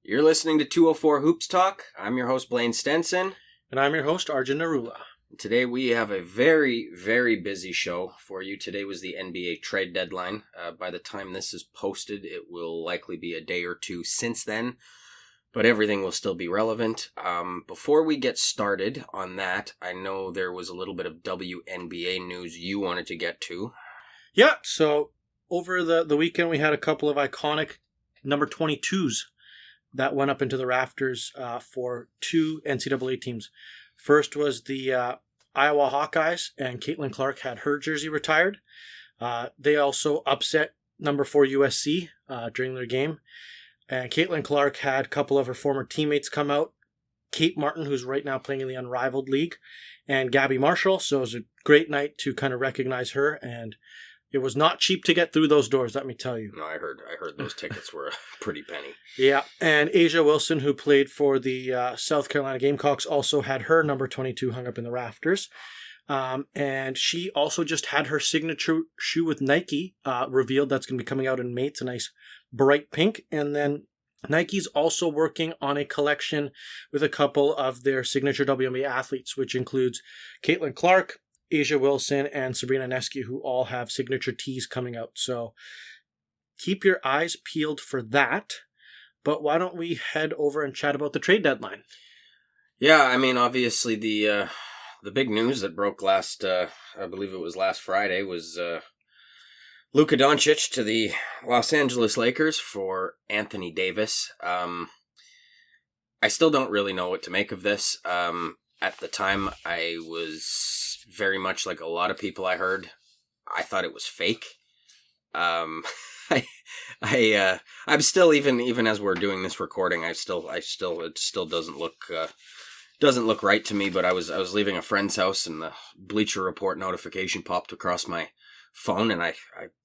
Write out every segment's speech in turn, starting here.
You're listening to 204 Hoops Talk. I'm your host, Blaine Stenson. And I'm your host, Arjun Narula. Today we have a very, very busy show for you. Today was the NBA trade deadline. By the time this is posted, it will likely be a day or two since then, but everything will still be relevant. Before we get started on that, I know there was a little bit of WNBA news you wanted to get to. Yeah, so over the weekend we had a couple of iconic number 22s that went up into the rafters for two NCAA teams. First was the Iowa Hawkeyes, and Caitlin Clark had her jersey retired. They also upset number 4 USC during their game. And Caitlin Clark had a couple of her former teammates come out. Kate Martin, who's right now playing in the Unrivaled League, and Gabby Marshall. So it was a great night to kind of recognize her. And it was not cheap to get through those doors, let me tell you. No, I heard those tickets were a pretty penny. Yeah, and Asia Wilson, who played for the South Carolina Gamecocks, also had her number 22 hung up in the rafters. And she also just had her signature shoe with Nike revealed. That's going to be coming out in May. It's a nice bright pink. And then Nike's also working on a collection with a couple of their signature WNBA athletes, which includes Caitlin Clark, Asia Wilson, and Sabrina Nesky, who all have signature tees coming out. So keep your eyes peeled for that. But why don't we head over and chat about the trade deadline? Yeah, I mean, obviously the big news that broke last, I believe it was last Friday, was Luka Doncic to the Los Angeles Lakers for Anthony Davis. I still don't really know what to make of this. At the time, I was very much like a lot of people I heard. I thought it was fake. I'm still even as we're doing this recording, it still doesn't look right to me. But I was leaving a friend's house and the Bleacher Report notification popped across my phone, and I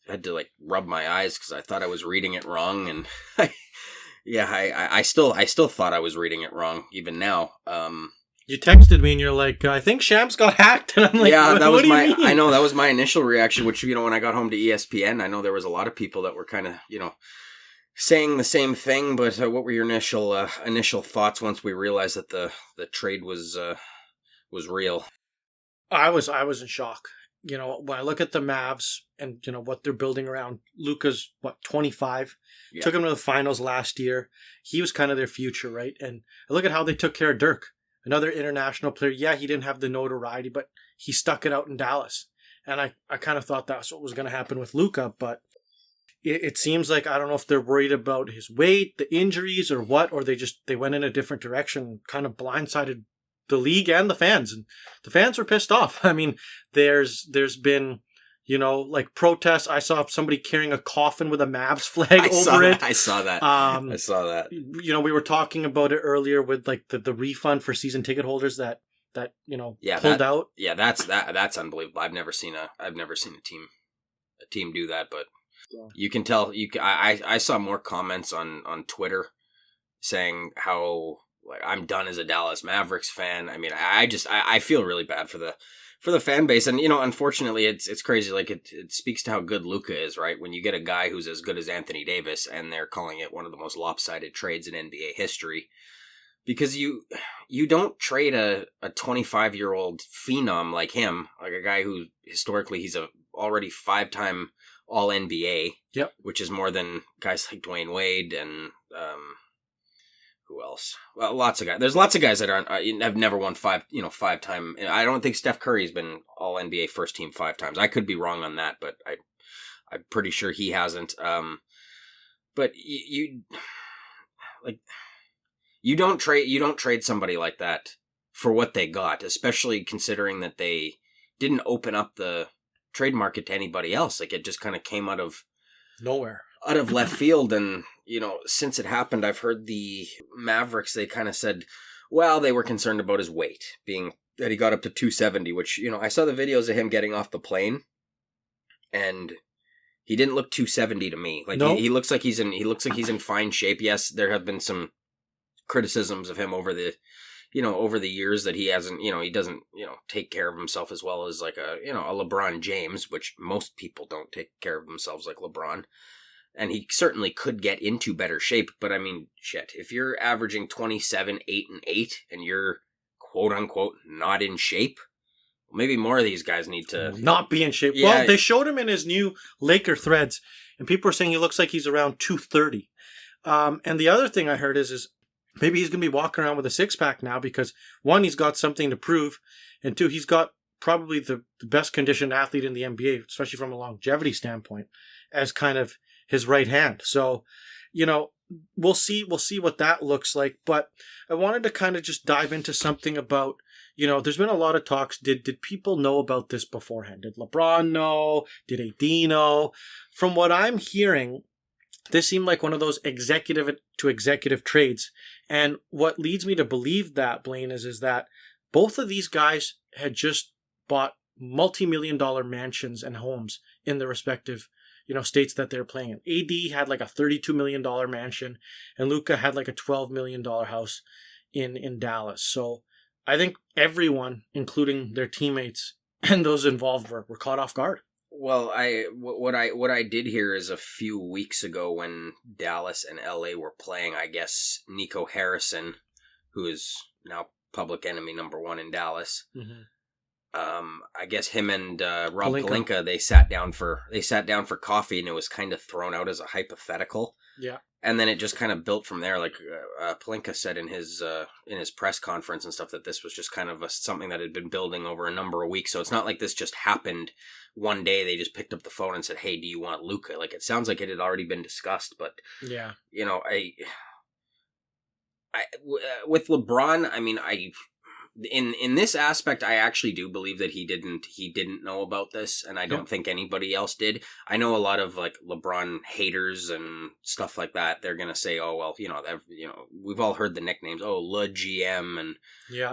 had to like rub my eyes because I thought I was reading it wrong, and I still thought I was reading it wrong even now. You texted me and you're like, I think Shams got hacked. And I'm like, yeah, what do you mean? I know that was my initial reaction, which, when I got home to ESPN, I know there was a lot of people that were kind of, saying the same thing, but what were your initial thoughts once we realized that the trade was real? I was in shock. When I look at the Mavs and, what they're building around, Luka's, 25? Yeah. Took him to the finals last year. He was kind of their future, right? And I look at how they took care of Dirk. Another international player. Yeah, he didn't have the notoriety, but he stuck it out in Dallas. And I kind of thought that's what was going to happen with Luka, but it seems like, I don't know if they're worried about his weight, the injuries, or what, or they went in a different direction, kind of blindsided the league and the fans. And the fans were pissed off. I mean, there's been, protests. I saw somebody carrying a coffin with a Mavs flag over it. I saw that. We were talking about it earlier with like the refund for season ticket holders that pulled out. Yeah, that's unbelievable. I've never seen a team do that, but you can tell. I saw more comments on Twitter saying how like I'm done as a Dallas Mavericks fan. I mean, I feel really bad for the fan base. And, unfortunately, it's crazy. Like, it speaks to how good Luka is, right? When you get a guy who's as good as Anthony Davis, and they're calling it one of the most lopsided trades in NBA history. Because you don't trade a 25-year-old phenom like him, like a guy who, historically, he's already 5-time All-NBA. Yep. Which is more than guys like Dwayne Wade and... who else? Well, lots of guys. There's lots of guys that have never won 5-time. I don't think Steph Curry's been All NBA first team 5 times. I could be wrong on that, but I'm pretty sure he hasn't. But you don't trade somebody like that for what they got, especially considering that they didn't open up the trade market to anybody else. Like, it just kind of came out of nowhere. Out of left field. And, since it happened, I've heard the Mavericks, they kind of said, well, they were concerned about his weight, being that he got up to 270, which, I saw the videos of him getting off the plane, and he didn't look 270 to me. Like, no. he looks like he's in fine shape. Yes, there have been some criticisms of him over the years that he hasn't, he doesn't, take care of himself as well as like a LeBron James, which most people don't take care of themselves like LeBron. And he certainly could get into better shape. But I mean, shit, if you're averaging 27, 8, and 8, and you're quote unquote not in shape, maybe more of these guys need to not be in shape. Yeah. Well, they showed him in his new Laker threads, and people are saying he looks like he's around 230. And the other thing I heard is maybe he's going to be walking around with a six-pack now because, one, he's got something to prove, and two, he's got probably the best conditioned athlete in the NBA, especially from a longevity standpoint, as kind of his right hand. So, we'll see what that looks like. But I wanted to kind of just dive into something about, there's been a lot of talks. Did people know about this beforehand? Did LeBron know? Did AD know? From what I'm hearing, this seemed like one of those executive to executive trades. And what leads me to believe that, Blaine, is that both of these guys had just bought multi-million-dollar mansions and homes in their respective, states that they're playing in. AD had like a $32 million mansion, and Luka had like a $12 million house in Dallas. So I think everyone, including their teammates and those involved, were caught off guard. Well, what I did hear is a few weeks ago when Dallas and LA were playing, I guess Nico Harrison, who is now public enemy number 1 in Dallas. Mm-hmm. I guess him and Rob Pelinka, they sat down for coffee, and it was kind of thrown out as a hypothetical. Yeah. And then it just kind of built from there. Like Pelinka said in his press conference and stuff that this was just kind of something that had been building over a number of weeks. So it's not like this just happened one day. They just picked up the phone and said, "Hey, do you want Luka?" Like, it sounds like it had already been discussed. But yeah, with LeBron, I mean, in this aspect, I actually do believe that he didn't know about this, and I don't think anybody else did. I know a lot of like LeBron haters and stuff like that. They're gonna say, "Oh well, we've all heard the nicknames. Oh, Le GM, and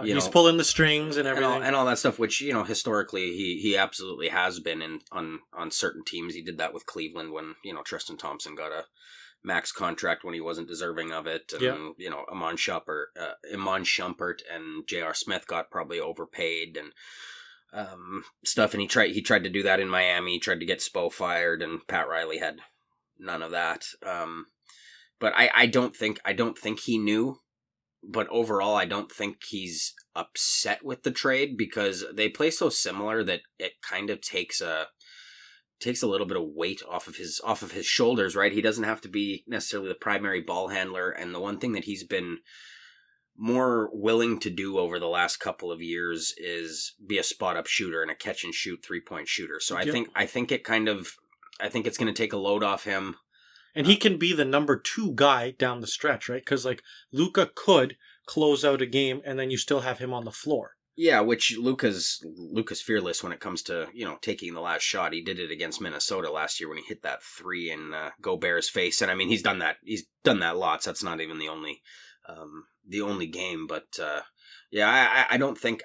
he's pulling the strings and everything, and all that stuff." Which historically he absolutely has been on certain teams. He did that with Cleveland when Tristan Thompson got a max contract when he wasn't deserving of it, and Iman Shumpert and J.R. Smith got probably overpaid and stuff, and he tried to do that in Miami. He tried to get Spo fired, and Pat Riley had none of that. But I don't think he knew. But overall, I don't think he's upset with the trade because they play so similar that it kind of takes a little bit of weight off of his shoulders, right? He doesn't have to be necessarily the primary ball handler, and the one thing that he's been more willing to do over the last couple of years is be a spot up shooter and a catch and shoot 3-point shooter. So I think it's going to take a load off him. And he can be the number 2 guy down the stretch, right? Because like Luka could close out a game and then you still have him on the floor. Yeah, which Luka's fearless when it comes to, taking the last shot. He did it against Minnesota last year when he hit that 3 in Gobert's face. And I mean, he's done that lots. That's not even the only game, but I don't think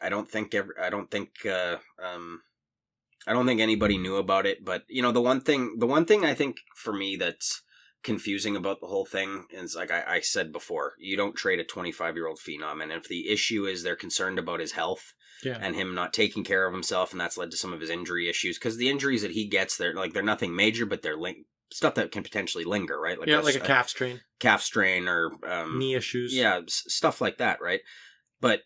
anybody knew about it, but the one thing I think for me that's confusing about the whole thing is, like I said before, you don't trade a 25-year-old phenom, and if the issue is they're concerned about his health and him not taking care of himself, and that's led to some of his injury issues, because the injuries that he gets, they're nothing major, but they're stuff that can potentially linger, right? Like a calf strain or knee issues, stuff like that, right? But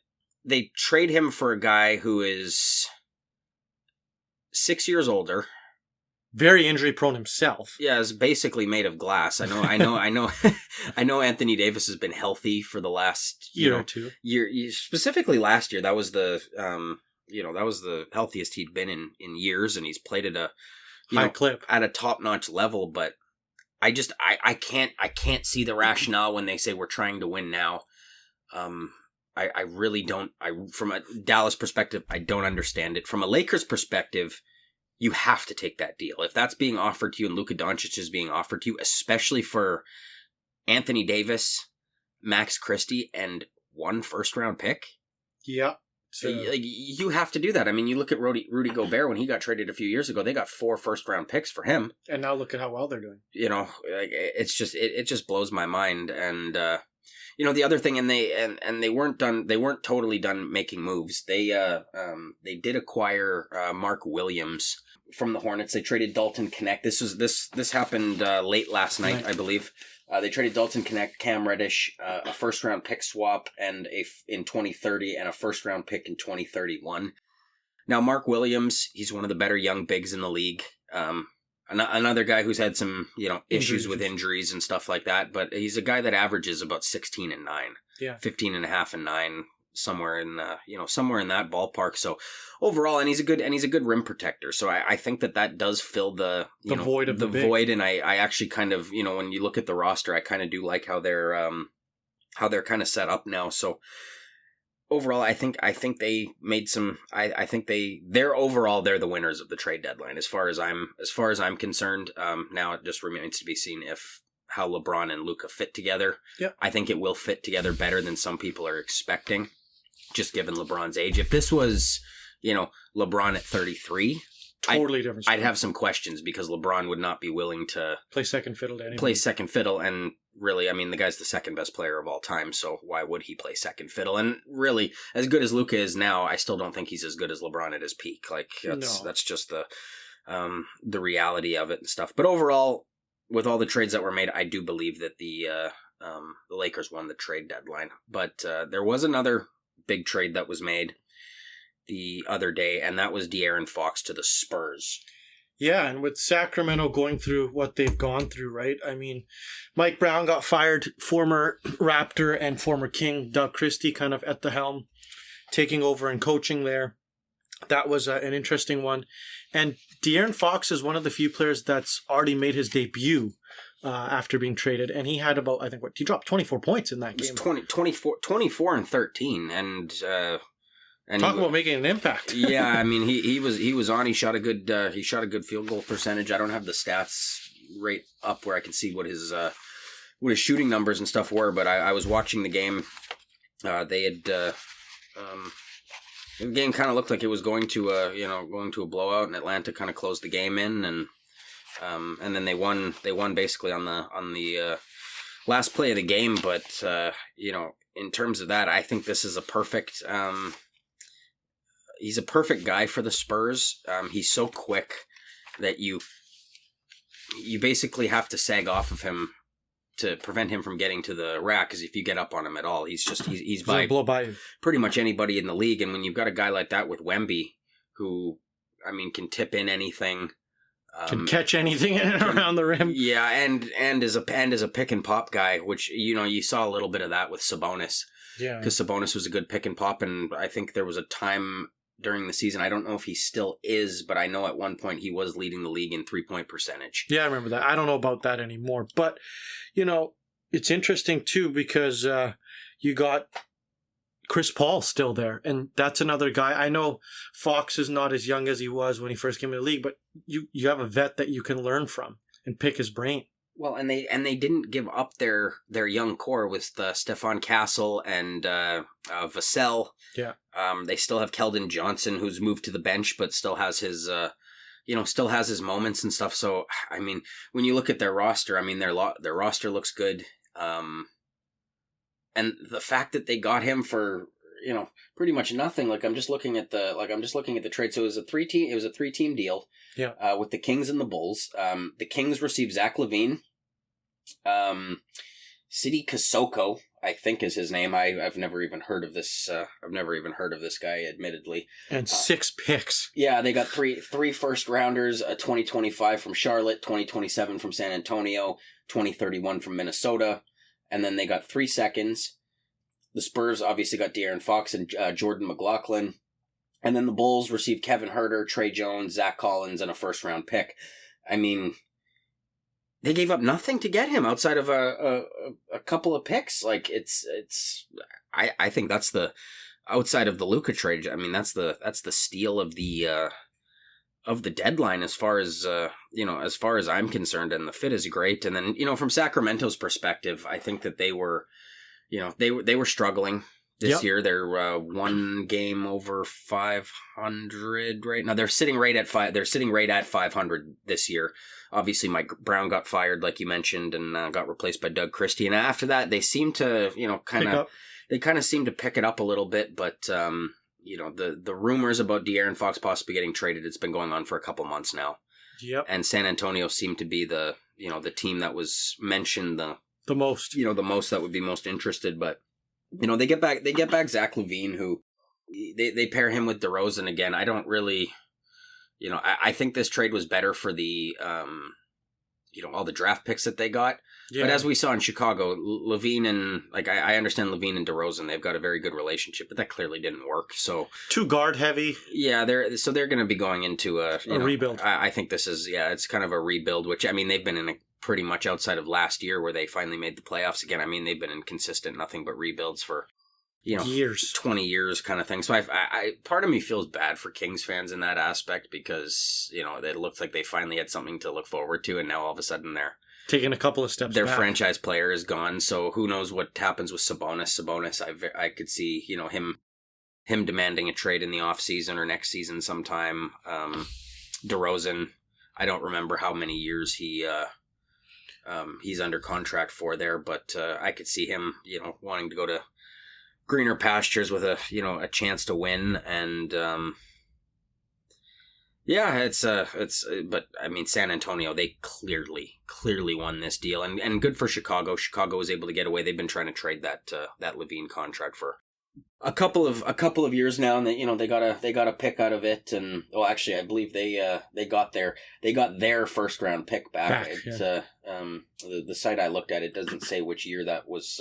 they trade him for a guy who is 6 years older, very injury prone himself. Yeah, is basically made of glass. I know Anthony Davis has been healthy for the last year or two. Specifically last year, that was the healthiest he'd been in years, and he's played at a high clip at a top-notch level, but I can't see the rationale when they say we're trying to win now. I really don't. From a Dallas perspective, I don't understand it. From a Lakers perspective, you have to take that deal. If that's being offered to you and Luka Doncic is being offered to you, especially for Anthony Davis, Max Christie, and 1 first-round pick. Yeah. So, you have to do that. I mean, you look at Rudy Gobert when he got traded a few years ago. They got 4 first-round picks for him. And now look at how well they're doing. It's just it just blows my mind. And the other thing, and they weren't done. They weren't totally done making moves. They did acquire Mark Williams from the Hornets. They traded Dalton Knecht. This happened late last night, I believe. They traded Dalton Knecht, Cam Reddish, a first round pick swap, and in 2030, and a first round pick in 2031. Now, Mark Williams, he's one of the better young bigs in the league. Another guy who's had some, issues with injuries and stuff like that, but he's a guy that averages about 16 and 9, 15 and a half and 9, somewhere in somewhere in that ballpark. So overall, and he's a good rim protector. So I think that does fill the void of the void. And I actually kind of, when you look at the roster, I kind of do like how they're kind of set up now. So overall, I think they made some. I think they're the winners of the trade deadline as far as I'm concerned. Now it just remains to be seen how LeBron and Luka fit together. Yeah, I think it will fit together better than some people are expecting, just given LeBron's age. If this was, LeBron at 33. Totally different story. I'd have some questions because LeBron would not be willing to play second fiddle to anybody. And really, I mean, the guy's the second best player of all time, so why would he play second fiddle? And really, as good as Luka is now, I still don't think he's as good as LeBron at his peak. Like that's just the reality of it and stuff. But overall, with all the trades that were made, I do believe that the Lakers won the trade deadline. But there was another big trade that was made the other day, and that was De'Aaron Fox to the Spurs. Yeah, and with Sacramento going through what they've gone through, right? I mean, Mike Brown got fired, former Raptor and former King Doug Christie kind of at the helm, taking over and coaching there. That was an interesting one. And De'Aaron Fox is one of the few players that's already made his debut after being traded. And he had about, he dropped 24 points in that game. It was 24 and 13. And talk about making an impact. Yeah, I mean he was on. He shot a good field goal percentage. I don't have the stats right up where I can see what his shooting numbers and stuff were, but I was watching the game. They had the game kind of looked like it was going to a blowout, and Atlanta kind of closed the game in, and then they won basically on the last play of the game. But in terms of that, I think this is a perfect. He's a perfect guy for the Spurs. He's so quick that you basically have to sag off of him to prevent him from getting to the rack, because if you get up on him at all, he's blow by you. Pretty much anybody in the league. And when you've got a guy like that with Wemby, who, I mean, can tip in anything, can catch anything in and around the rim. Yeah, and as a pick and pop guy, which you saw a little bit of that with Sabonis. Yeah, because Sabonis was a good pick and pop, and I think there was a time during the season, I don't know if he still is, but I know at one point he was leading the league in 3-point percentage. Yeah, I remember that. I don't know about that anymore. But, it's interesting too, because you got Chris Paul still there. And that's another guy. I know Fox is not as young as he was when he first came into the league, but you have a vet that you can learn from and pick his brain. Well, and they didn't give up their young core with Stephon Castle and Vassell. Yeah. They still have Keldon Johnson, who's moved to the bench, but still has his moments and stuff. So, I mean, when you look at their roster, I mean, their roster looks good. And the fact that they got him for pretty much nothing. Like I'm just looking at the trade. So it was a 3-team deal. Yeah. With the Kings and the Bulls. The Kings received Zach LaVine. Sidi Kosoko, I think is his name. I've never even heard of this. I've never even heard of this guy, admittedly. And 6 picks. Yeah, they got three first rounders: a 2025 from Charlotte, 2027 from San Antonio, 2031 from Minnesota, and then they got 3 seconds. The Spurs obviously got De'Aaron Fox and Jordan McLaughlin. And then the Bulls received Kevin Huerter, Trey Jones, Zach Collins, and a first-round pick. I mean, they gave up nothing to get him outside of a couple of picks. Like I think that's the outside of the Luka trade. I mean, that's the steal of the deadline as far as as far as I'm concerned. And the fit is great. And then from Sacramento's perspective, I think that they were. They were struggling. this year. They're one game over 500 right now. They're sitting right at 500 this year. Obviously, Mike Brown got fired, like you mentioned, and got replaced by Doug Christie. And after that, they seem to, kind of seem to pick it up a little bit. But the rumors about De'Aaron Fox possibly getting traded, it's been going on for a couple months now. Yep. And San Antonio seemed to be the team that was mentioned the most. The most that would be most interested. But they get back Zach LaVine, who they pair him with DeRozan again. I don't really, I think this trade was better for the all the draft picks that they got. Yeah. But as we saw in Chicago, LaVine and I understand LaVine and DeRozan, they've got a very good relationship, but that clearly didn't work. So too guard heavy. Yeah, they're going to be going into a rebuild. I think this is it's kind of a rebuild, which they've been in pretty much outside of last year where they finally made the playoffs again. They've been in consistent nothing but rebuilds for years, 20 years kind of thing. So I part of me feels bad for Kings fans in that aspect because it looks like they finally had something to look forward to, and now all of a sudden they're taking a couple of steps their back. Franchise player is gone, so who knows what happens with Sabonis. I could see him demanding a trade in the offseason or next season sometime. DeRozan, I don't remember how many years he's under contract for there, but I could see him wanting to go to greener pastures with a chance to win. And but San Antonio, they clearly won this deal, and good for Chicago. Chicago was able to get away. They've been trying to trade that LaVine contract for a couple of years now, and they got a pick out of it. And actually, I believe they got their first round pick back. The site I looked at, it doesn't say which year that was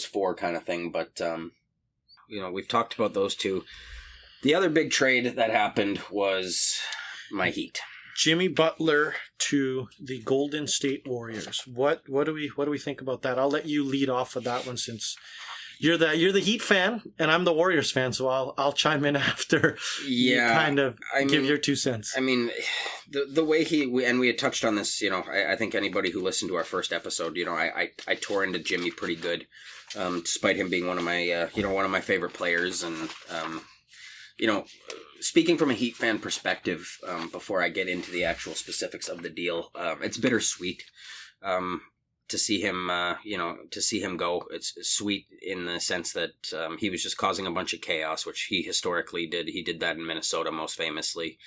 for, kind of thing. But we've talked about those two. The other big trade that happened was my Heat. Jimmy Butler to the Golden State Warriors. What do we think about that? I'll let you lead off with that one since you're the Heat fan and I'm the Warriors fan, so I'll chime in after. Yeah, you give your 2 cents. The way we had touched on this. I think anybody who listened to our first episode, I tore into Jimmy pretty good, despite him being one of my favorite players. And speaking from a Heat fan perspective, before I get into the actual specifics of the deal, it's bittersweet to see him go. It's sweet in the sense that he was just causing a bunch of chaos, which he historically did. He did that in Minnesota most famously.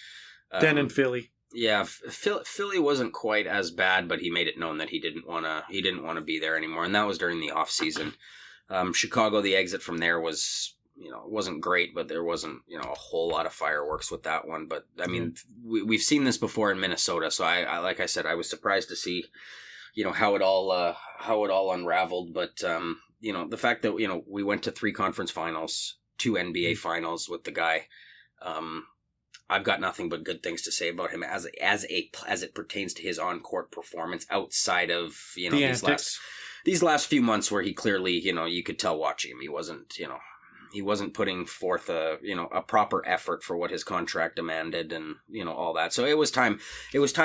Then in Philly. Yeah, Philly wasn't quite as bad, but he made it known that he didn't want to be there anymore, and that was during the off season. Chicago, the exit from there was, wasn't great, but there wasn't, a whole lot of fireworks with that one. But we've seen this before in Minnesota, so I like I said, I was surprised to see, how it all unraveled. But the fact that we went to 3 conference finals, 2 NBA finals with the guy. I've got nothing but good things to say about him as it pertains to his on-court performance outside of these last few months where he clearly, you could tell watching him, he wasn't putting forth a proper effort for what his contract demanded and all that. So it was time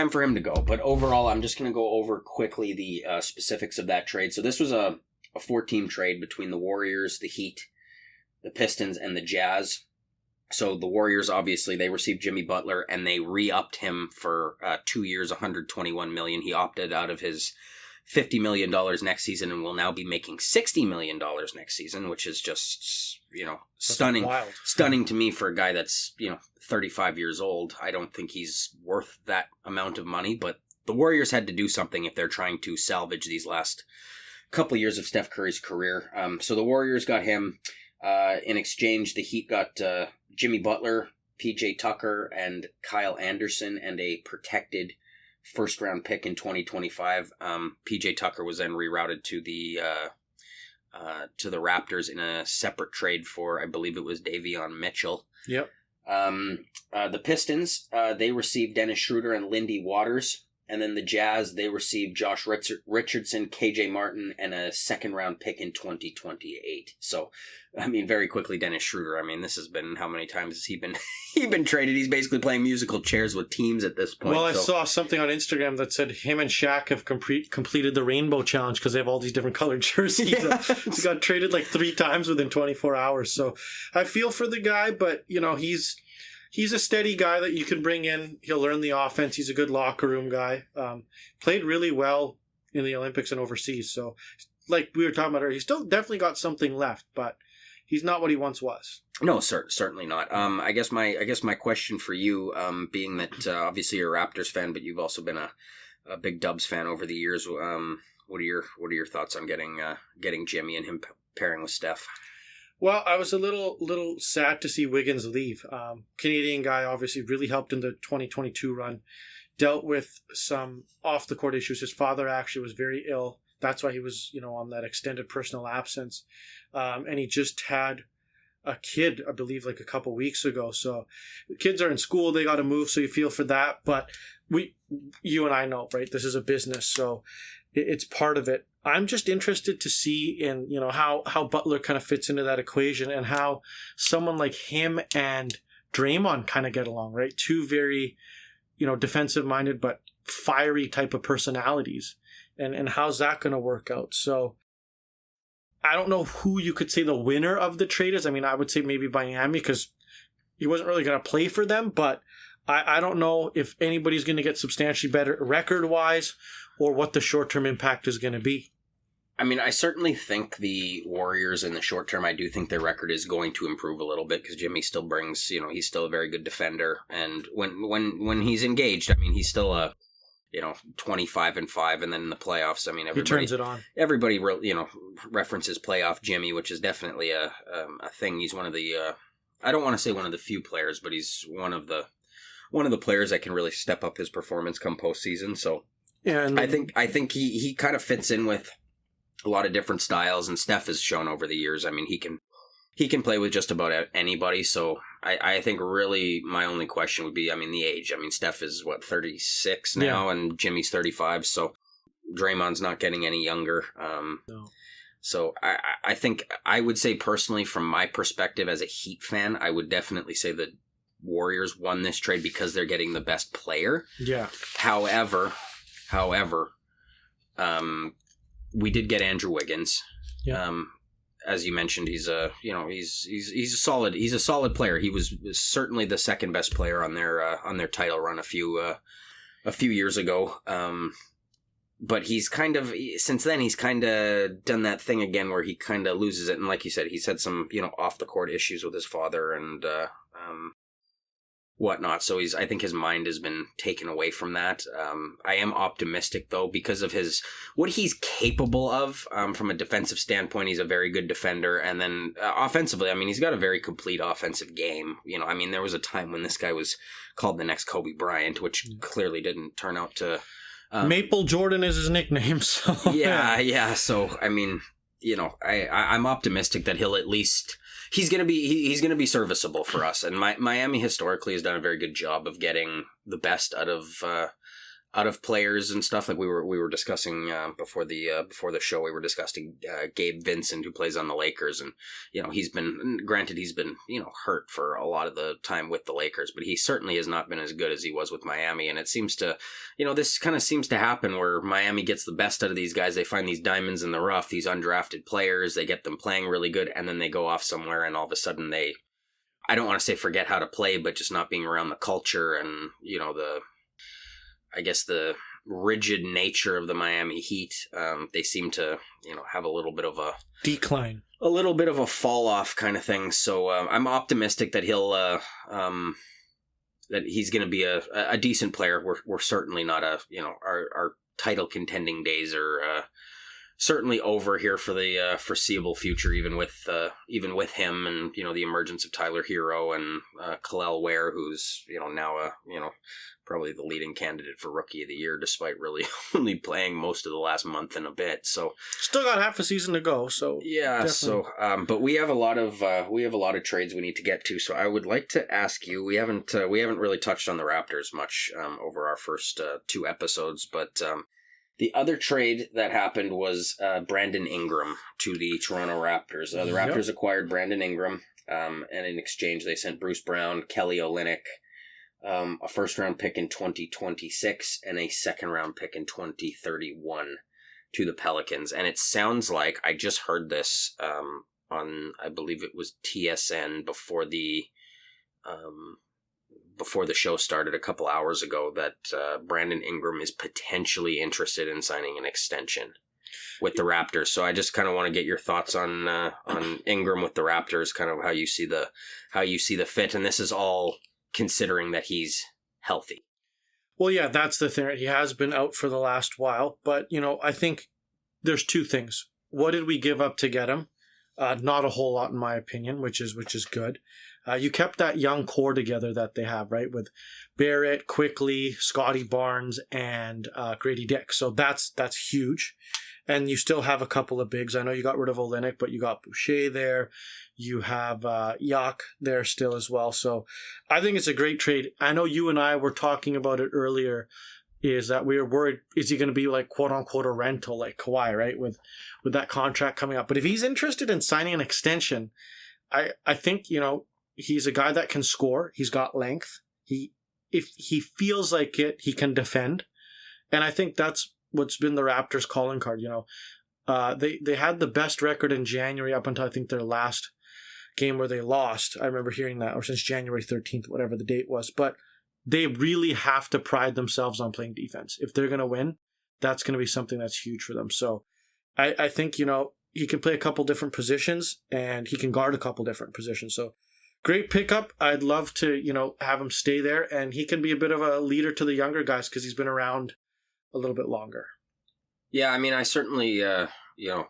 for him to go. But overall, I'm just going to go over quickly the specifics of that trade. So this was a 4-team trade between the Warriors, the Heat, the Pistons, and the Jazz. So the Warriors, obviously, they received Jimmy Butler and they re-upped him for 2 years, $121 million. He opted out of his $50 million next season and will now be making $60 million next season, which is just, stunning to me for a guy that's, 35 years old. I don't think he's worth that amount of money, but the Warriors had to do something if they're trying to salvage these last couple of years of Steph Curry's career. So the Warriors got him. In exchange, the Heat got Jimmy Butler, PJ Tucker, and Kyle Anderson, and a protected first-round pick in 2025. PJ Tucker was then rerouted to the Raptors in a separate trade for, I believe it was Davion Mitchell. Yep. The Pistons, they received Dennis Schroeder and Lindy Waters. And then the Jazz, they received Josh Richardson, KJ Martin, and a second-round pick in 2028. So, I mean, very quickly, Dennis Schroeder. I mean, this has been, how many times has he been traded? He's basically playing musical chairs with teams at this point. Well, I saw something on Instagram that said him and Shaq have completed the Rainbow Challenge because they have all these different colored jerseys. Yeah. He got traded like 3 times within 24 hours. So I feel for the guy, but, you know, he's a steady guy that you can bring in. He'll learn the offense. He's a good locker room guy. Played really well in the Olympics and overseas. So, like we were talking about earlier, he's still definitely got something left, but he's not what he once was. No, certainly not. I guess my question for you, being that obviously you're a Raptors fan, but you've also been a big Dubs fan over the years. What are your thoughts on getting Jimmy and him pairing with Steph? Well, I was a little sad to see Wiggins leave. Canadian guy, obviously really helped in the 2022 run. Dealt with some off-the-court issues. His father actually was very ill. That's why he was, on that extended personal absence. And he just had a kid, I believe, like a couple weeks ago. So the kids are in school. They got to move, so you feel for that. But you and I know, right? This is a business, so it's part of it. I'm just interested to see in, how Butler kind of fits into that equation and how someone like him and Draymond kind of get along, right? 2 very, defensive-minded but fiery type of personalities. And how's that going to work out? So I don't know who you could say the winner of the trade is. I mean, I would say maybe Miami because he wasn't really going to play for them, but I don't know if anybody's going to get substantially better record-wise or what the short-term impact is going to be. I mean, I certainly think the Warriors in the short term, I do think their record is going to improve a little bit because Jimmy still brings, he's still a very good defender. And when he's engaged, I mean, he's still a, 25-5. And then in the playoffs, I mean, everybody he turns it on. Everybody, references playoff Jimmy, which is definitely a thing. He's one of the, I don't want to say one of the few players, but he's one of the players that can really step up his performance come postseason. So yeah, and I think he kind of fits in with a lot of different styles, and Steph has shown over the years. I mean, he can play with just about anybody. So I think really my only question would be, I mean, the age. I mean, Steph is 36 now, and Jimmy's 35. So Draymond's not getting any younger. No. So I think I would say personally, from my perspective as a Heat fan, I would definitely say that Warriors won this trade because they're getting the best player. Yeah. However, we did get Andrew Wiggins. Yeah. As you mentioned, he's a solid player. He was certainly the second best player on their title run a few years ago. But he's since then he's kind of done that thing again where he kind of loses it. And like you said, he's had some off the court issues with his father and whatnot. So I think his mind has been taken away from that. I am optimistic though, because of what he's capable of, from a defensive standpoint. He's a very good defender. And then offensively, I mean, he's got a very complete offensive game. I mean, there was a time when this guy was called the next Kobe Bryant, which clearly didn't turn out to, Maple Jordan is his nickname. So yeah. So, I mean, I'm optimistic that he'll at least, he's going to be serviceable for us. And Miami historically has done a very good job of getting the best out of players and stuff. Like we were discussing before the show, we were discussing Gabe Vincent, who plays on the Lakers, and he's been hurt for a lot of the time with the Lakers, but he certainly has not been as good as he was with Miami. And it seems to, this kind of seems to happen where Miami gets the best out of these guys. They find these diamonds in the rough, these undrafted players, they get them playing really good, and then they go off somewhere and all of a sudden I don't want to say forget how to play, but just not being around the culture and the rigid nature of the Miami Heat. They seem to, have a little bit of a decline, a little bit of a fall off kind of thing. So I'm optimistic that that he's going to be a decent player. We're certainly not our title contending days certainly over here for the foreseeable future, even with him and the emergence of Tyler Hero and Kalel Ware, who's now probably the leading candidate for Rookie of the Year, despite really only playing most of the last month and a bit. So still got half a season to go. So yeah, definitely. So but we have a lot of trades we need to get to. So I would like to ask you. We haven't really touched on the Raptors much over our first 2 episodes, but. The other trade that happened was Brandon Ingram to the Toronto Raptors. The Raptors acquired Brandon Ingram, and in exchange they sent Bruce Brown, Kelly Olynyk, a first-round pick in 2026, and a second-round pick in 2031 to the Pelicans. And it sounds like, I just heard this on, I believe it was TSN before the show started a couple hours ago, that Brandon Ingram is potentially interested in signing an extension with the Raptors. So I just kind of want to get your thoughts on Ingram with the Raptors, kind of how you see the fit. And this is all considering that he's healthy. Well, yeah, that's the thing. He has been out for the last while, but I think there's 2 things. What did we give up to get him? Not a whole lot, in my opinion, which is good. You kept that young core together that they have, right? With Barrett, Quickly, Scotty Barnes, and Grady Dick. So that's huge. And you still have a couple of bigs. I know you got rid of Olynyk, but you got Boucher there. You have Yak there still as well. So I think it's a great trade. I know you and I were talking about it earlier, is that we were worried, is he going to be like quote unquote a rental like Kawhi, right? With that contract coming up. But if he's interested in signing an extension, I think, he's a guy that can score. He's got length. If he feels like it, he can defend. And I think that's what's been the Raptors' calling card. They had the best record in January up until I think their last game where they lost. I remember hearing that, or since January 13th, whatever the date was. But they really have to pride themselves on playing defense. If they're going to win, that's going to be something that's huge for them. So I think, he can play a couple different positions and he can guard a couple different positions. So great pickup. I'd love to, have him stay there, and he can be a bit of a leader to the younger guys because he's been around a little bit longer. Yeah, I mean, I certainly,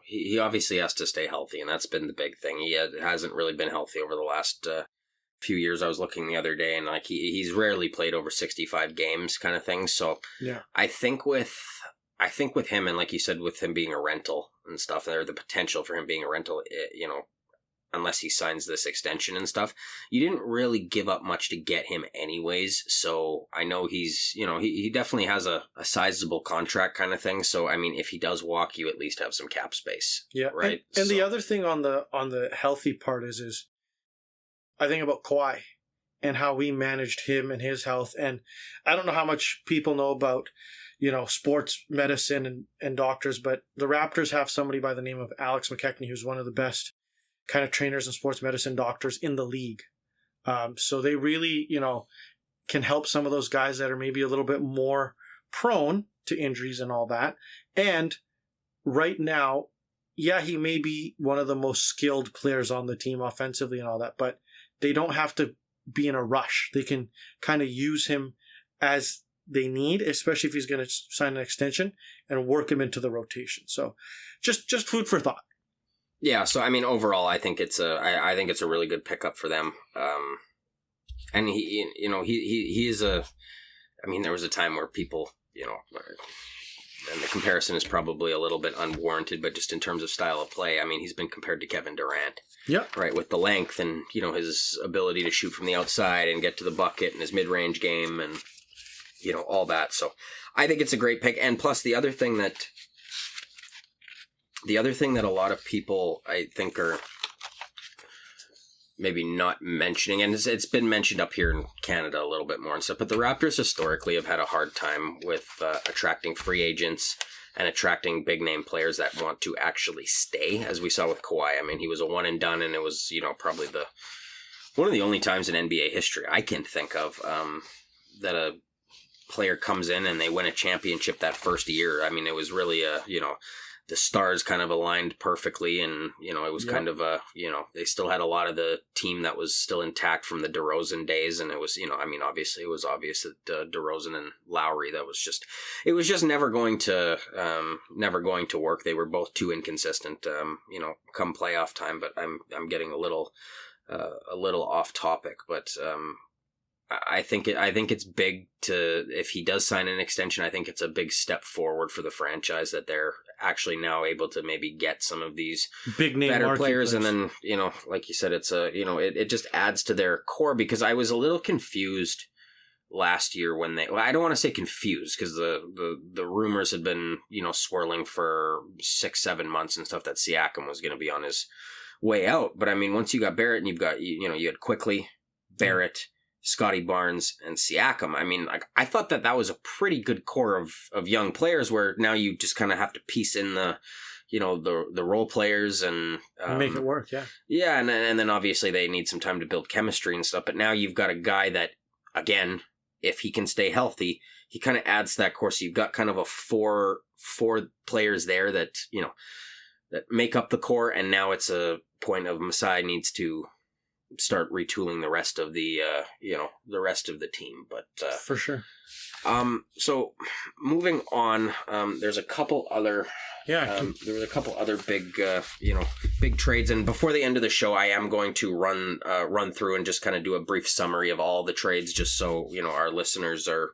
he obviously has to stay healthy, and that's been the big thing. He hasn't really been healthy over the last few years. I was looking the other day, and like he's rarely played over 65 games, kind of thing. So yeah, I think with him, and like you said, with him being a rental and stuff, there the potential for him being a rental, unless he signs this extension and stuff, you didn't really give up much to get him anyways. So I know he's, he definitely has a sizable contract kind of thing. So, I mean, if he does walk, you at least have some cap space. Yeah. Right. And the other thing on the healthy part is I think about Kawhi and how we managed him and his health. And I don't know how much people know about, sports medicine and doctors, but the Raptors have somebody by the name of Alex McKechnie, who's one of the best kind of trainers and sports medicine doctors in the league. So they really, can help some of those guys that are maybe a little bit more prone to injuries and all that. And right now, yeah, he may be one of the most skilled players on the team offensively and all that, but they don't have to be in a rush. They can kind of use him as they need, especially if he's going to sign an extension, and work him into the rotation. So just food for thought. Yeah, so I mean, overall, I think it's a really good pickup for them. And he is there was a time where people, and the comparison is probably a little bit unwarranted, but just in terms of style of play, I mean, he's been compared to Kevin Durant. Yeah. Right, with the length and, his ability to shoot from the outside and get to the bucket and his mid-range game and, all that. So I think it's a great pick. And plus the other thing that a lot of people, I think, are maybe not mentioning, and it's been mentioned up here in Canada a little bit more and stuff, but the Raptors historically have had a hard time with attracting free agents and attracting big-name players that want to actually stay, as we saw with Kawhi. I mean, he was a one-and-done, and it was, probably one of the only times in NBA history I can think of that a player comes in and they win a championship that first year. I mean, it was really the stars kind of aligned perfectly, and it was kind of they still had a lot of the team that was still intact from the DeRozan days, and it was obviously it was obvious that DeRozan and Lowry, it was just never going to work. They were both too inconsistent, come playoff time. But I'm getting a little off topic, but I think it's big if he does sign an extension. I think it's a big step forward for the franchise that they're actually now able to maybe get some of these big name better players, and then like you said, it's it just adds to their core, because I was a little confused last year when I don't want to say confused, because the rumors had been swirling for 6-7 months and stuff that Siakam was going to be on his way out. But I mean, once you got Barrett and you've got you had Quickly, Barrett, Scotty Barnes, and Siakam. I mean, I thought that was a pretty good core of young players, where now you just kind of have to piece in the role players and make it work. Yeah, and then obviously they need some time to build chemistry and stuff. But now you've got a guy that, again, if he can stay healthy, he kind of adds to that core. So you've got kind of a four players there that that make up the core, and now it's a point of Masai needs to start retooling the rest of the team. But for sure. So moving on, there's a couple other there was a couple other big trades, and before the end of the show I am going to run through and just kind of do a brief summary of all the trades, just so our listeners are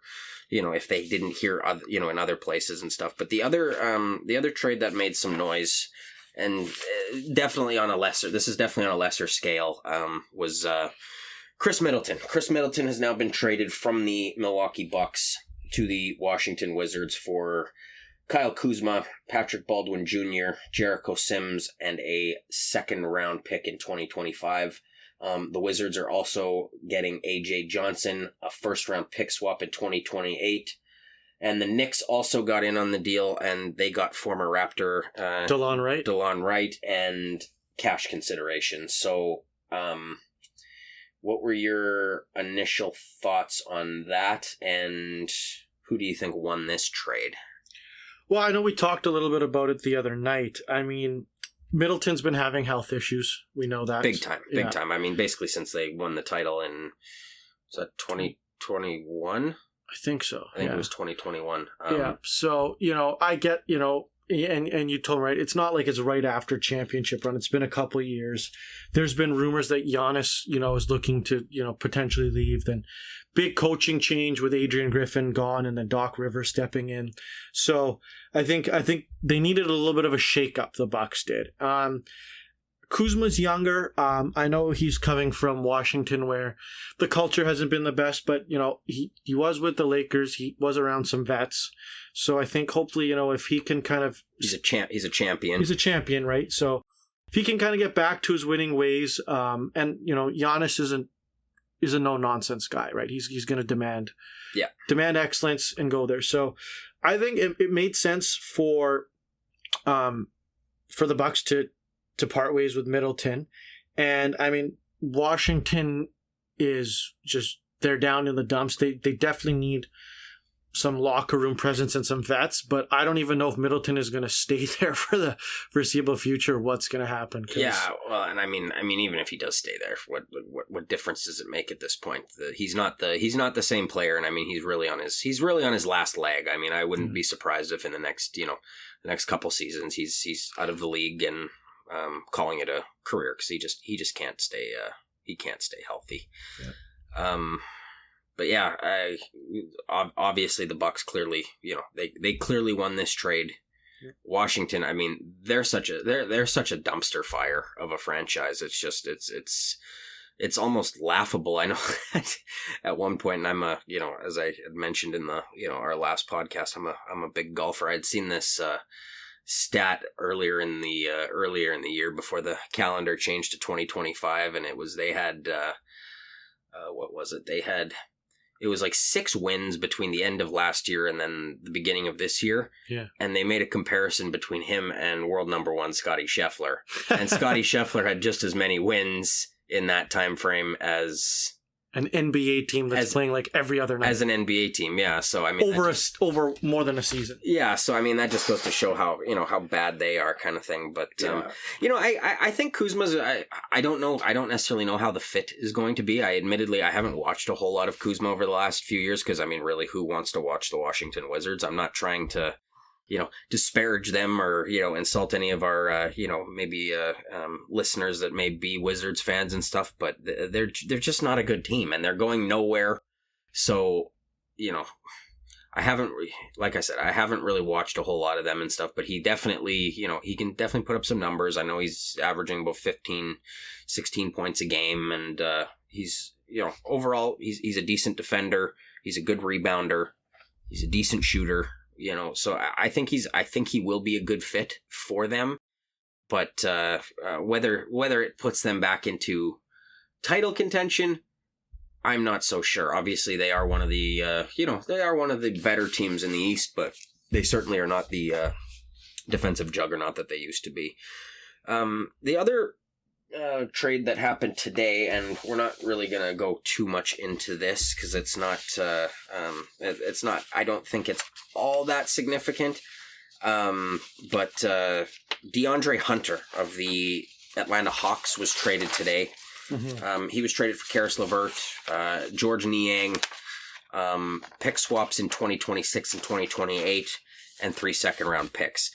if they didn't hear in other places and stuff. But the other trade that made some noise, and definitely on a lesser scale, was Chris Middleton. Chris Middleton has now been traded from the Milwaukee Bucks to the Washington Wizards for Kyle Kuzma, Patrick Baldwin Jr., Jericho Sims, and a second-round pick in 2025. The Wizards are also getting A.J. Johnson, a first-round pick swap in 2028. And the Knicks also got in on the deal, and they got former Raptor DeLon Wright, and cash consideration. So, what were your initial thoughts on that, and who do you think won this trade? Well, I know we talked a little bit about it the other night. I mean, Middleton's been having health issues. We know that. Big time. I mean, basically since they won the title in, was that 2021? I think so. I think it was 2021. So, I get, and you told me, right, it's not like it's right after championship run. It's been a couple of years. There's been rumors that Giannis, is looking to, potentially leave. Then big coaching change with Adrian Griffin gone and then Doc Rivers stepping in. So I think they needed a little bit of a shakeup, the Bucks did. Kuzma's younger. I know he's coming from Washington, where the culture hasn't been the best, but he was with the Lakers. He was around some vets, so I think hopefully if he can kind of he's a champion. He's a champion, right? So if he can kind of get back to his winning ways, and Giannis is a no nonsense guy, right? He's going to demand excellence and go there. So I think it made sense for the Bucks to part ways with Middleton. And I mean, Washington is they're down in the dumps. They definitely need some locker room presence and some vets, but I don't even know if Middleton is going to stay there for the foreseeable future. What's going to happen? Yeah, well, and I mean, even if he does stay there, what difference does it make at this point? He's not the same player, and I mean, he's really on his last leg. I mean, I wouldn't be surprised if in the next couple seasons he's out of the league and calling it a career, because he just can't stay healthy. Yeah. But yeah, obviously the Bucks clearly, they clearly won this trade. Yeah. Washington, I mean, they're such a dumpster fire of a franchise. It's just it's almost laughable. I know at one point, and I'm as I had mentioned in the our last podcast, I'm a big golfer. I'd seen this stat earlier in the year before the calendar changed to 2025, and they had what was it? It was like 6 wins between the end of last year and then the beginning of this year. Yeah. And they made a comparison between him and world number 1 Scotty Scheffler. And Scotty Scheffler had just as many wins in that time frame as an NBA team that's playing like every other night. As an NBA team, yeah. So, I mean... Over more than a season. Yeah, so, I mean, that just goes to show how, how bad they are kind of thing. But, I think Kuzma's... I don't know. I don't necessarily know how the fit is going to be. I haven't watched a whole lot of Kuzma over the last few years because, I mean, really, who wants to watch the Washington Wizards? I'm not trying to... disparage them or, insult any of our, maybe listeners that may be Wizards fans and stuff, but they're just not a good team and they're going nowhere. So, I haven't really watched a whole lot of them and stuff, but he definitely, he can definitely put up some numbers. I know he's averaging about 15, 16 points a game and he's, overall, he's a decent defender. He's a good rebounder. He's a decent shooter. So I think he will be a good fit for them, but whether it puts them back into title contention, I'm not so sure. Obviously, they are one of the better teams in the East, but they certainly are not the defensive juggernaut that they used to be. The other trade that happened today, and we're not really going to go too much into this because it's not, I don't think it's all that significant. But DeAndre Hunter of the Atlanta Hawks was traded today. Mm-hmm. He was traded for Karis LeVert, George Niang, pick swaps in 2026 and 2028, and 3 second-round picks.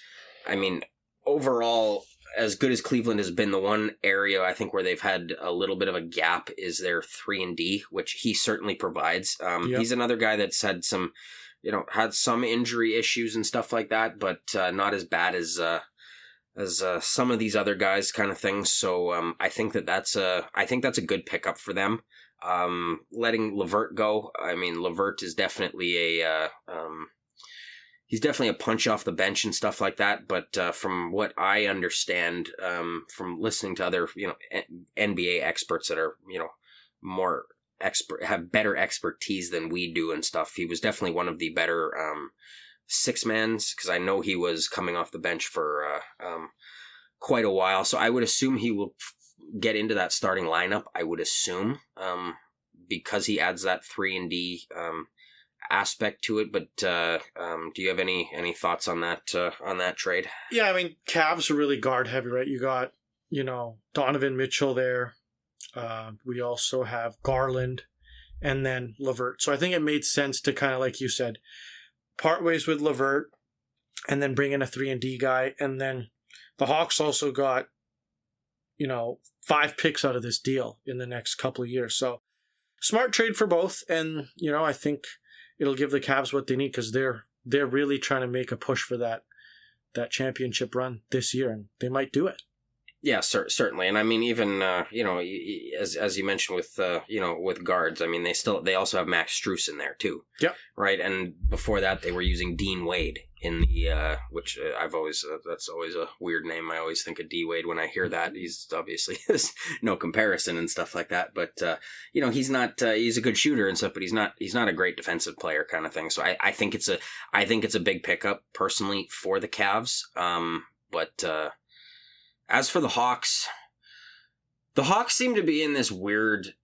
I mean, overall, as good as Cleveland has been, the one area I think where they've had a little bit of a gap is their 3-and-D, which he certainly provides. He's another guy that's had some, had some injury issues and stuff like that, but not as bad as some of these other guys, kind of things. So I think that's a good pickup for them. Letting LeVert go, I mean, LeVert is definitely he's definitely a punch off the bench and stuff like that. But from what I understand, from listening to other, NBA experts that are, more expert, have better expertise than we do and stuff, he was definitely one of the better six-mans, because I know he was coming off the bench for quite a while. So I would assume he will get into that starting lineup, I would assume, because he adds that 3-and-D aspect to it. But do you have any thoughts on that trade? Yeah, I mean, Cavs are really guard heavy, right? You got, Donovan Mitchell there. We also have Garland and then LeVert. So I think it made sense to kind of, like you said, part ways with LeVert and then bring in a 3-and-D guy. And then the Hawks also got, 5 picks out of this deal in the next couple of years. So smart trade for both. And, I think it'll give the Cavs what they need, because they're really trying to make a push for that championship run this year, and they might do it. Yeah, certainly. And I mean, even, as you mentioned with, with guards, I mean, they also have Max Strus in there too. Yeah. Right. And before that, they were using Dean Wade in the, which I've always, that's always a weird name. I always think of D Wade when I hear that. He's obviously no comparison and stuff like that. But, he's not, he's a good shooter and stuff, but he's not a great defensive player kind of thing. So I think it's a big pickup personally for the Cavs. As for the Hawks seem to be in this weird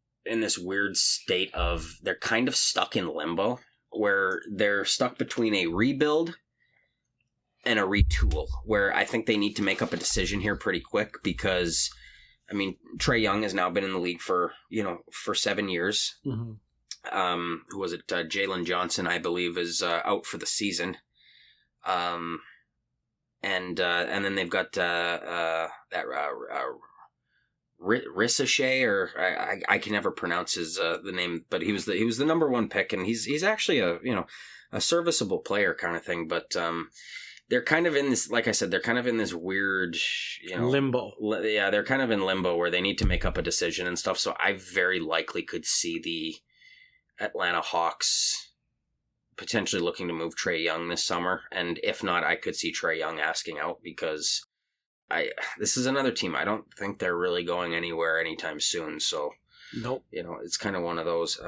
state of, they're kind of stuck in limbo, where they're stuck between a rebuild and a retool, where I think they need to make up a decision here pretty quick, because, I mean, Trae Young has now been in the league for 7 years. Mm-hmm. Who was it? Jalen Johnson, I believe, is out for the season. And then they've got that Ricochet, or I can never pronounce his the name, but he was the number 1 pick, and he's actually a serviceable player kind of thing. But they're kind of in this, like I said, they're kind of in this weird limbo. Yeah, they're kind of in limbo where they need to make up a decision and stuff. So I very likely could see the Atlanta Hawks potentially looking to move Trae Young this summer, and if not, I could see Trae Young asking out, because this is another team. I don't think they're really going anywhere anytime soon. So, nope. It's kind of one of those.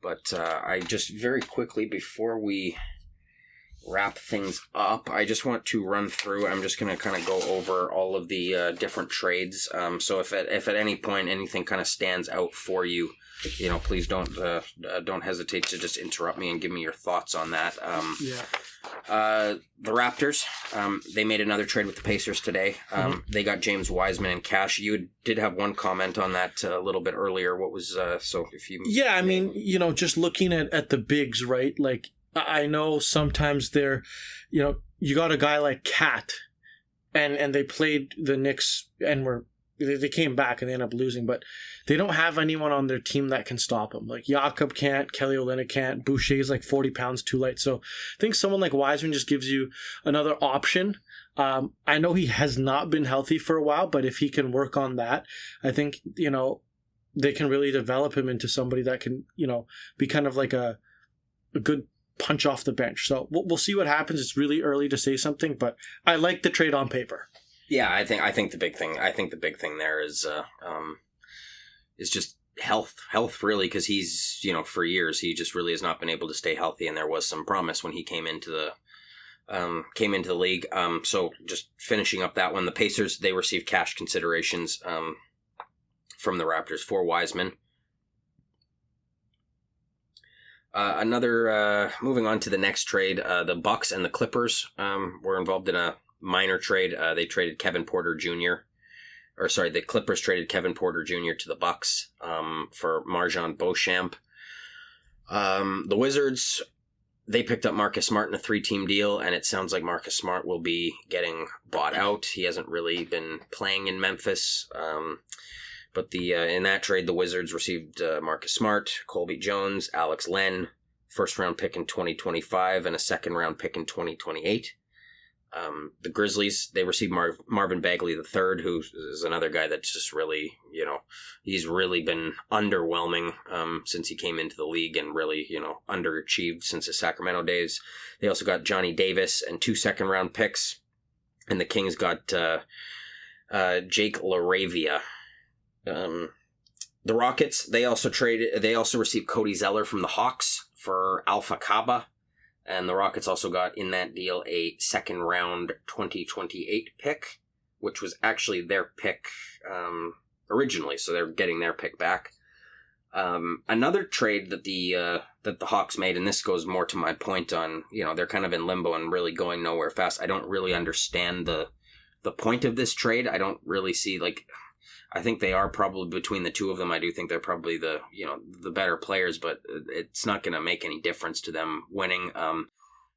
But I just very quickly, before we wrap things up, I just want to run through. I'm just going to kind of go over all of the different trades. So if at any point anything kind of stands out for you, please don't hesitate to just interrupt me and give me your thoughts on that. The Raptors, they made another trade with the Pacers today. They got James Wiseman and cash. You did have one comment on that a little bit earlier. What was so if you? Yeah, I mean, just looking at the bigs, right? Like I know sometimes they're, you got a guy like Cat, and they played the Knicks and they came back and they ended up losing, but they don't have anyone on their team that can stop them. Like Jakob can't, Kelly Olynyk can't, Boucher's like 40 pounds too light. So I think someone like Wiseman just gives you another option. I know he has not been healthy for a while, but if he can work on that, I think, they can really develop him into somebody that can, be kind of like a good punch off the bench. So we'll see what happens. It's really early to say something, but I like the trade on paper. Yeah, I think the big thing. I think the big thing there is just health really, because he's for years he just really has not been able to stay healthy, and there was some promise when he came into the league. So just finishing up that one, the Pacers, they received cash considerations from the Raptors for Wiseman. Moving on to the next trade, the Bucks and the Clippers were involved in a minor trade. They traded Kevin Porter Jr. The Clippers traded Kevin Porter Jr. to the Bucks for Marjon Beauchamp. The Wizards, they picked up Marcus Smart in a 3-team deal, and it sounds like Marcus Smart will be getting bought out. He hasn't really been playing in Memphis. But in that trade, the Wizards received Marcus Smart, Colby Jones, Alex Len, first-round pick in 2025, and a second-round pick in 2028. The Grizzlies, they received Marvin Bagley III, who is another guy that's just really, he's really been underwhelming since he came into the league, and really, underachieved since his Sacramento days. They also got Johnny Davis and 2 second-round picks, and the Kings got Jake LaRavia. The Rockets, they also received Cody Zeller from the Hawks for Alpha Kaba. And the Rockets also got in that deal a second round 2028 pick, which was actually their pick originally. So they're getting their pick back. Another trade that the Hawks made, and this goes more to my point on, they're kind of in limbo and really going nowhere fast. I don't really understand the point of this trade. I don't really see, I think they are probably, between the two of them, I do think they're probably the better players, but it's not going to make any difference to them winning.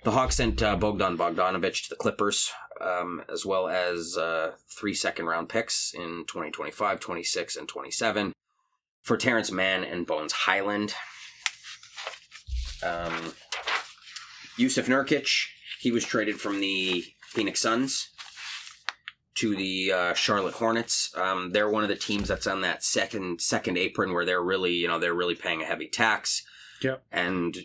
The Hawks sent Bogdan Bogdanovic to the Clippers, as well as 3 second-round picks in 2025, 26, and 27 for Terrence Mann and Bones Highland. Yusuf Nurkic, he was traded from the Phoenix Suns to the Charlotte Hornets. They're one of the teams that's on that second apron where they're really paying a heavy tax. Yeah. And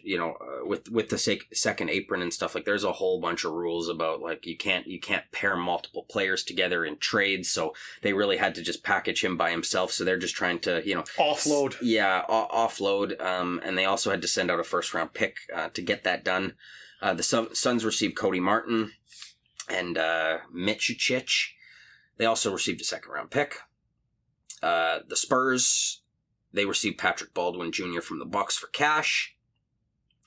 with the second apron and stuff, there's a whole bunch of rules about you can't pair multiple players together in trades. So they really had to just package him by himself. So they're just trying to offload. Offload. And they also had to send out a first round pick to get that done. The Suns received Cody Martin and Michicic. They also received a second-round pick. The Spurs, they received Patrick Baldwin Jr. from the Bucks for cash.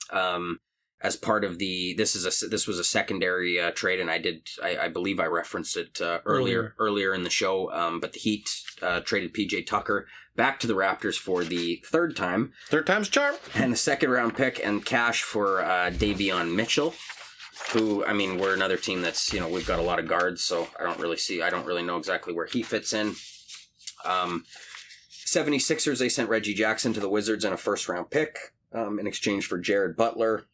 As part of this was a secondary trade, and I believe I referenced it earlier in the show. But the Heat traded PJ Tucker back to the Raptors for the third time. Third time's charm. And a second-round pick and cash for Davion Mitchell, who, we're another team that's, we've got a lot of guards, so I don't really know exactly where he fits in. 76ers, they sent Reggie Jackson to the Wizards and a first-round pick in exchange for Jared Butler,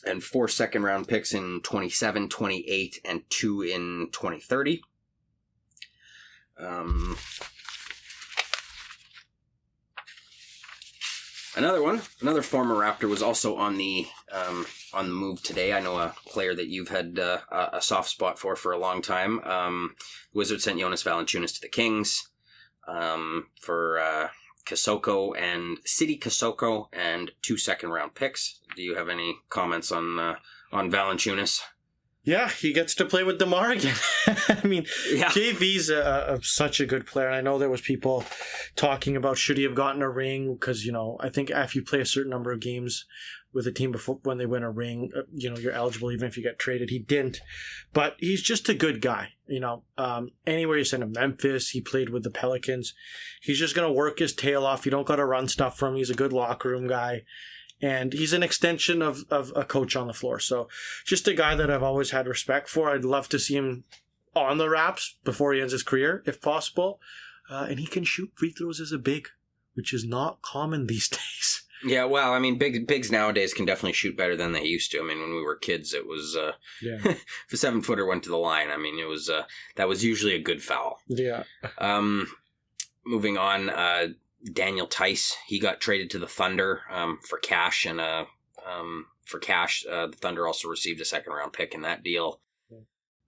and 4 second-round picks in 27, 28, and 2 in 2030. Another former Raptor was also on the move today. I know a player that you've had a soft spot for a long time. Wizards sent Jonas Valanciunas to the Kings for Cissoko and 2 second round picks. Do you have any comments on on Valanciunas. Yeah, he gets to play with DeMar again. I mean, yeah. JV's such a good player. I know there was people talking about should he have gotten a ring because, I think if you play a certain number of games with a team before when they win a ring, you're eligible even if you get traded. He didn't, but he's just a good guy. Anywhere you send him, Memphis, he played with the Pelicans. He's just going to work his tail off. You don't got to run stuff from him. He's a good locker room guy. And he's an extension of a coach on the floor. So just a guy that I've always had respect for. I'd love to see him on the Raps before he ends his career, if possible. And he can shoot free throws as a big, which is not common these days. Yeah, well, I mean, bigs nowadays can definitely shoot better than they used to. I mean, when we were kids, it was if a 7-footer went to the line, I mean, it was that was usually a good foul. Yeah. Moving on, Daniel Tice, he got traded to the Thunder for cash, and the Thunder also received a second-round pick in that deal.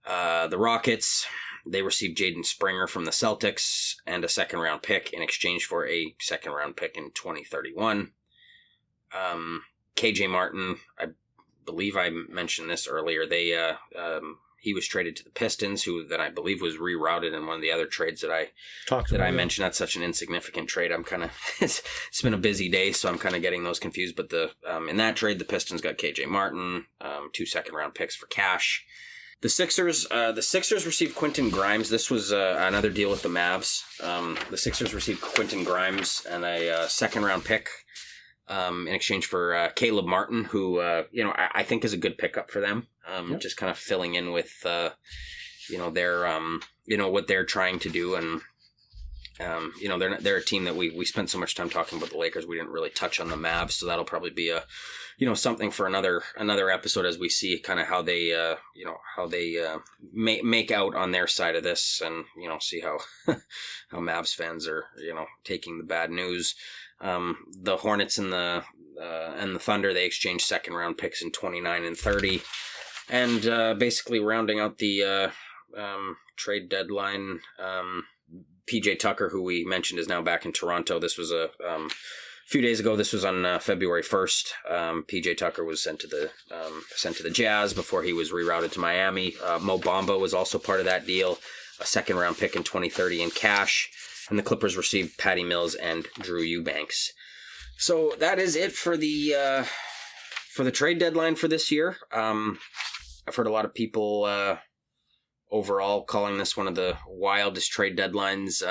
The Rockets, they received Jaden Springer from the Celtics and a second-round pick in exchange for a second-round pick in 2031. KJ Martin, I believe I mentioned this earlier, he was traded to the Pistons, who then I believe was rerouted in one of the other trades that I mentioned. That's such an insignificant trade. I'm kind of it's been a busy day, so I'm kind of getting those confused. But in that trade, the Pistons got KJ Martin, 2 second-round picks for cash. The Sixers received Quentin Grimes. This was another deal with the Mavs. The Sixers received Quentin Grimes and a second-round pick in exchange for Caleb Martin, who I think is a good pickup for them. Just kind of filling in with their what they're trying to do, and they're a team that we spent so much time talking about the Lakers, we didn't really touch on the Mavs, so that'll probably be something for another episode as we see kind of how they make out on their side of this, and see how how Mavs fans are taking the bad news. The Hornets and the Thunder, they exchanged second round picks in 29 and 30, and basically rounding out the trade deadline. PJ Tucker, who we mentioned, is now back in Toronto. This was a few days ago. This was on February 1st. PJ Tucker was sent to the Jazz before he was rerouted to Miami. Mo Bamba was also part of that deal. A second round pick in 2030 in cash. And the Clippers received Patty Mills and Drew Eubanks. So that is it for the trade deadline for this year. I've heard a lot of people overall calling this one of the wildest trade deadlines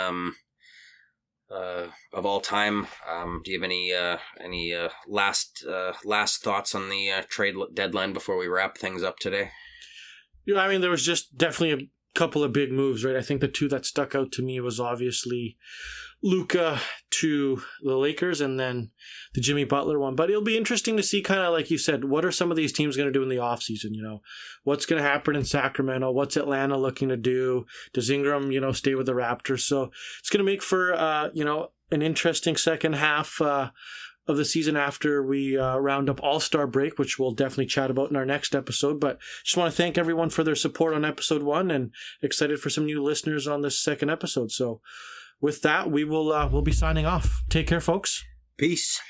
of all time. Do you have any last thoughts on the trade deadline before we wrap things up today? Yeah, I mean, there was just definitely a couple of big moves, right? I think the two that stuck out to me was obviously Luka to the Lakers and then the Jimmy Butler one. But it'll be interesting to see, kind of like you said, what are some of these teams going to do in the offseason? What's going to happen in Sacramento? What's Atlanta looking to do? Does Ingram, stay with the Raptors? So it's going to make for, an interesting second half of the season after we round up All-Star break, which we'll definitely chat about in our next episode. But just want to thank everyone for their support on episode 1 and excited for some new listeners on this second episode. So with that, we'll be signing off. Take care, folks. Peace.